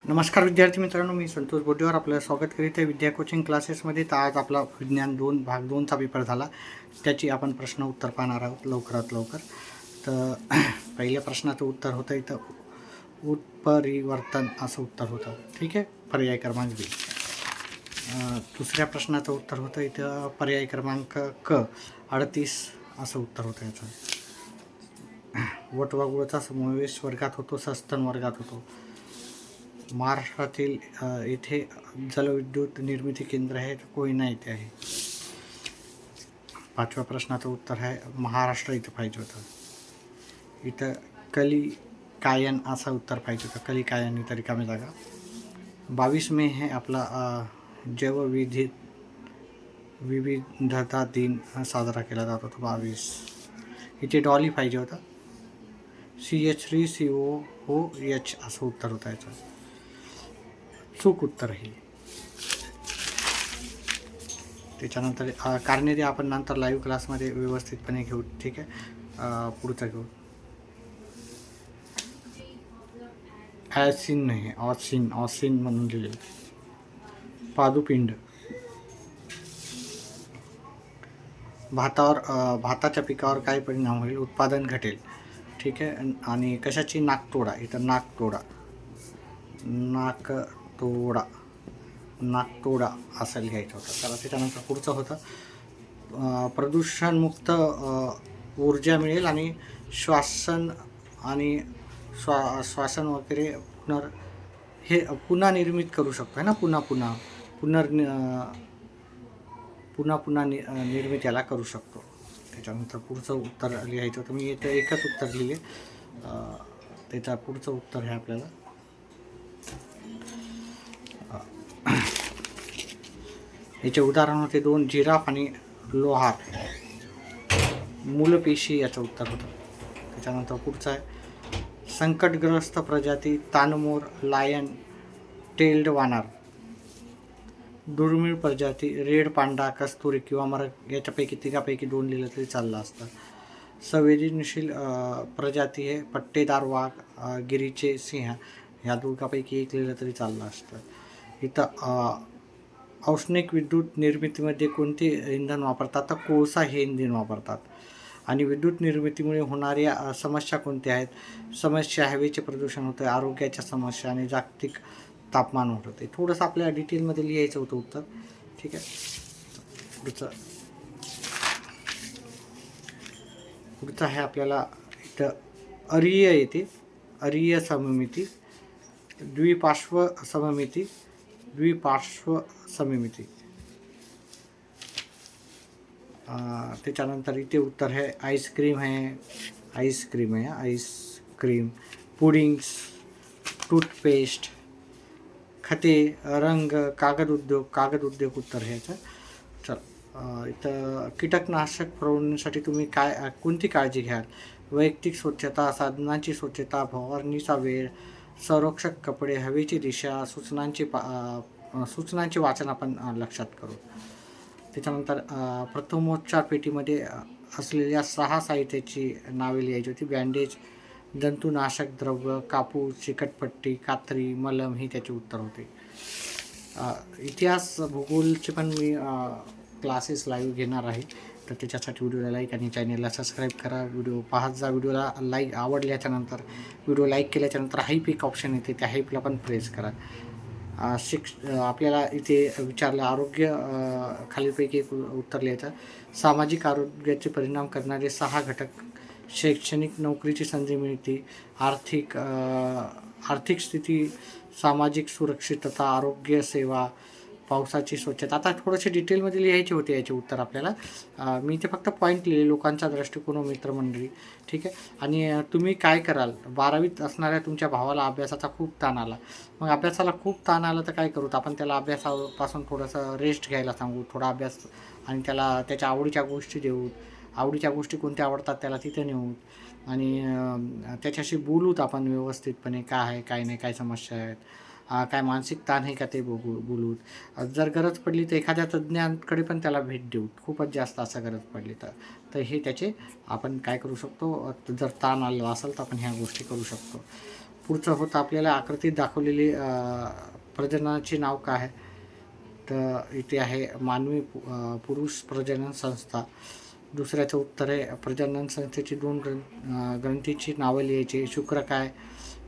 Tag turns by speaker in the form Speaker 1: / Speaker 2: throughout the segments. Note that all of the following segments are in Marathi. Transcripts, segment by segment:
Speaker 1: नमस्कार विद्यार्थी मित्रांनो, मी संतोष बोटेवर आपलं स्वागत करीत आहे विद्या कोचिंग क्लासेसमध्ये. तर आज आपला विज्ञान भाग 2चा पेपर झाला. त्याची आपण प्रश्न उत्तर पाहणार आहोत लवकरात लवकर. तर पहिल्या प्रश्नाचं उत्तर होतं इथं उत्परिवर्तन असं उत्तर होतं. ठीक आहे, पर्याय क्रमांक बी. दुसऱ्या प्रश्नाचं उत्तर होतं इथं पर्याय क्रमांक क 38 असं उत्तर होतं याचं. वटवाघूळाचा समावेश वर्गात होतो, सस्तन वर्गात होतो. महाराष्ट्रातील येथे जलविद्युत निर्मिती केंद्र आहे, कोयना येथे आहे. पाचव्या प्रश्नाचं उत्तर आहे महाराष्ट्र इथं पाहिजे होतं. इथं कलिकायन असं उत्तर पाहिजे होतं. कलिकायन इथं रिकामी जागा. 22 मे हे आपला जैवविविधता दिन साजरा केला जातो. 22 इथे डॉली पाहिजे होता. CH3COOH असं उत्तर होतं याचं. चूक उत्तर आहे. त्याच्यानंतर कारणे द्या आपण नंतर लाईव्ह क्लासमध्ये व्यवस्थितपणे घेऊ. ठीक आहे, पुढचं घेऊ. ॲसिन नाही, ऑसिन म्हणून लिहिले. पादुपिंड. भाताच्या पिकावर काय परिणाम होईल? उत्पादन घटेल. ठीक आहे. आणि कशाची? नाकतोडा. इथं नाकतोडा असं लिहायचं होतं. तर त्याच्यानंतर पुढचं होतं प्रदूषणमुक्त ऊर्जा मिळेल आणि श्वासन वगैरे पुन्हा निर्मित करू शकतो आहे ना. पुन्हा निर्मित याला करू शकतो. त्याच्यानंतर पुढचं उत्तर लिहायचं होतं. मी इथे एकच उत्तर लिहिले. त्याच्या पुढचं उत्तर हे आपल्याला याचे उदाहरण होते 2 जिराफ आणि लोहार. मूलपेशी याचं उत्तर होतं. त्याच्यानंतर पुढचं आहे संकटग्रस्त प्रजाती तानमोर, लायन, टेल्ड वानर. दुर्मिळ प्रजाती रेड पांडा, कस्तुरी किंवा याच्यापैकी तिघापैकी 2 लिहिलं तरी चाललं असतं. संवेदनशील प्रजाती हे पट्टेदार वाघ, गिरीचे सिंह. ह्या दोघांपैकी 1 लिहिलं तरी चाललं असतं. इथं औष्णिक विद्युत निर्मितीमध्ये कोणते इंधन वापरतात? तर कोळसा हे इंधन वापरतात. आणि विद्युत निर्मितीमुळे होणाऱ्या समस्या कोणत्या आहेत? समस्या हवेचे प्रदूषण होतं, आरोग्याच्या समस्या आणि जागतिक तापमान होतं. थोडंसं आपल्याला डिटेलमध्ये लिहायचं होतं उत्तर. ठीक आहे. पुढचं आहे आपल्याला इथं अरीय येते. अरीय सममिती, द्विपार्श्व सममिती. त्याच्यानंतर इथे उत्तर आहे आईस्क्रीम, पुडिंग्स, टूथपेस्ट, खते, रंग, कागद उद्योग उत्तर आहे याचं. चल, इथं कीटकनाशक फवारणीसाठी तुम्ही कोणती काळजी घ्याल? वैयक्तिक स्वच्छता, साधनांची स्वच्छता, फवारणीचा वेळ, संरक्षक कपडे, हवेची दिशा, सूचनांचे वाचन आपण लक्षात करू. त्याच्यानंतर प्रथमोपचार पेटीमध्ये असलेल्या 6 साहित्याची नावे लिहायची होती. बँडेज, जंतुनाशक द्रव्य, कापूस, चिकटपट्टी, कात्री, मलम ही त्याचे उत्तर होते. इतिहास भूगोलचे पण मी क्लासेस लाईव्ह घेणार आहे. तर त्याच्यासाठी व्हिडिओला लाईक आणि चॅनलला सबस्क्राईब करा. व्हिडिओ पाहत जा. व्हिडिओला आवडल्याच्यानंतर व्हिडिओ लाईक केल्याच्यानंतर हाईप एक ऑप्शन येते, त्या हाईपला पण प्रेस करा. आपल्याला इथे विचारलं आरोग्य, खालीलपैकी एक उत्तर लिहायचं. सामाजिक आरोग्याचे परिणाम करणारे 6 घटक. शैक्षणिक, नोकरीची संधी मिळते, आर्थिक स्थिती, सामाजिक सुरक्षितता, आरोग्य सेवा, पावसाची स्वच्छता. आता थोडेसे डिटेलमध्ये लिहायचे होते याचे उत्तर आपल्याला. मी ते फक्त पॉईंट लिहिले. लोकांचा दृष्टिकोन, मित्रमंडळी. ठीक आहे. आणि तुम्ही काय कराल? 12वीत असणाऱ्या तुमच्या भावाला अभ्यासाचा खूप ताण आला. मग अभ्यासाला खूप ताण आला तर काय करू? आपण त्याला अभ्यासापासून थोडंसं रेस्ट घ्यायला सांगू, थोडा अभ्यास, आणि त्याला त्याच्या आवडीच्या गोष्टी देऊ. आवडीच्या गोष्टी कोणत्या आवडतात त्याला तिथे नेऊ आणि त्याच्याशी बोलूत आपण व्यवस्थितपणे. काय आहे, काय नाही, काय समस्या आहेत, काय मानसिक ताण आहे का ते बोलूत. जर गरज पडली तर एखाद्या तज्ज्ञांकडे पण त्याला भेट देऊ. खूपच जास्त असं गरज पडली तर हे त्याचे आपण काय करू शकतो? जर ताण आलेला असेल तर आपण ह्या गोष्टी करू शकतो. पुढचं होतं आपल्याला आकृतीत दाखवलेली प्रजननाचे नाव काय आहे, तर इथे आहे मानवी पुरुष प्रजनन संस्था. दुसऱ्याचं उत्तर आहे प्रजनन संस्थेची 2 ग्रंथीची नावं लिहायची. शुक्रकाय,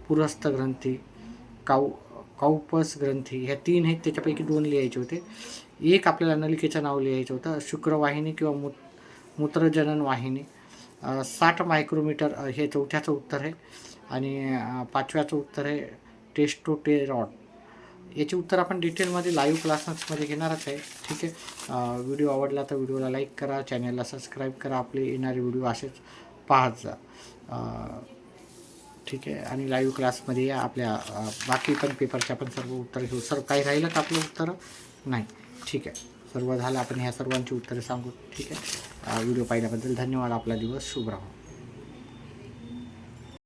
Speaker 1: पुरस्थ ग्रंथी, काउपस ग्रंथी, ह्या 3 आहेत, त्याच्यापैकी 2 लिहायचे होते. एक आपल्याला नलिकेचं नाव लिहायचं होतं, शुक्रवाहिनी किंवा मूत्रजनन वाहिनी. 60 मायक्रोमीटर हे चौथ्याचं उत्तर आहे. आणि 5व्याचं उत्तर आहे टेस्टोस्टेरॉन. याचे उत्तर आपण डिटेलमध्ये लाईव्ह क्लासेसमध्ये घेणारच आहे. ठीक आहे. व्हिडिओ आवडला तर व्हिडिओला लाईक करा, चॅनलला सबस्क्राईब करा, आपले येणारे व्हिडिओ असेच पाहत जा. ठीक आहे. आणि लाईव्ह क्लासमध्ये या, आपल्या बाकी पण पेपरच्या पण सर्व उत्तर घेऊ. सर काही राहिलं का आपलं उत्तर? नाही. ठीक आहे, सर्व झालं. आपण ह्या सर्वांची उत्तरे सांगू. ठीक आहे. व्हिडिओ पाहिल्याबद्दल धन्यवाद. आपला दिवस शुभ राहो.